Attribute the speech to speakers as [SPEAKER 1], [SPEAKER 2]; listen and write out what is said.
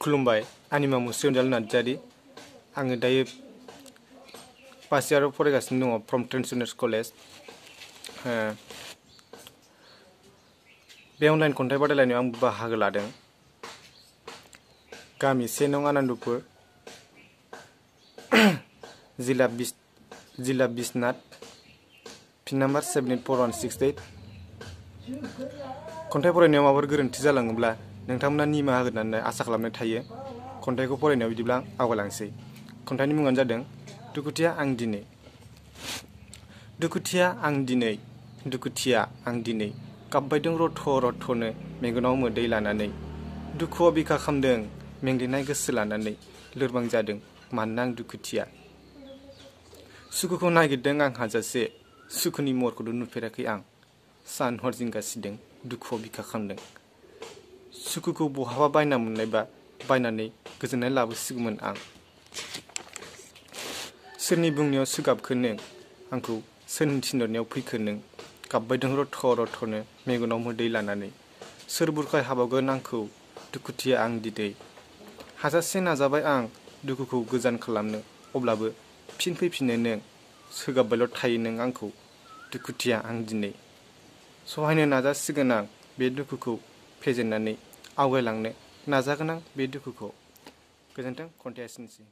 [SPEAKER 1] खुलुमबाय आंनि मुङा मुस्रि अनजालु नार्जारि आङो दायो फार्स्ट इयाराव फरायगासिनो दङ फ्रम ट्रेन्सजेन्डार्स कलेज बे अनलाइन खन्थाइ बादायलायनायाव आं बाहागो लादों गामि 1 नं आनन्दपुर जिल्ला बिश्वनाथ पिन नाम्बार 784168 खन्थाइ फरायनायाव माबाफोर गोरोन्थि जालाङोब्ला नोंथांमोना निमाहा होगोन होननानै आसा खालामनाय थायो खन्थाइखौ फरायनायाव बिदिब्ला आवगायलांसै खन्थाइनि मुङानो जादों दुखुथिया आं दिनै दुखुथिया आं दिनै गाबबायदों रथ' रथ'नो मेगनाव मोदै लानानै दुखुआव बिखा खामदों मेंग्लिनाय गोसो लानानै लोरबां जादों मानोना आं दुखुथिया सुखुखौ नागिरदों आं हाजासे सुखुनि महरखौथ' नुफेराखै आं सान हर जिंगासिदों दुखुआव बिखा खामदों सुखुखौ बहाबा बायना मोननायबा बायनानै गोजोननाय लाबोसिगौमोन आं सोरनि बुंनायाव सुगाबखो नों आंखौ सोरनि थिनहरनायाव फैखो नों गाबबायदों रथ' रथ'नो मेगनाव मोदै लानानै सोर बुरखाय हाबावगोन आंखौ दुखुथिया आं दिनै हाजासे नाजाबाय आं दुखुखौ गोजान खालामनो अब्लाबो फिन फैफिनो नों सोगाबबायल' थायो नों आंखौ दुखुथिया आं दिनै सहायनो नाजासिगोन आं बे दुखुखौ फेजेननानै आवगायलांनो नाजागोन आं बे दुखुखौ गोजोन्थों खन्थाइया एसेनोसै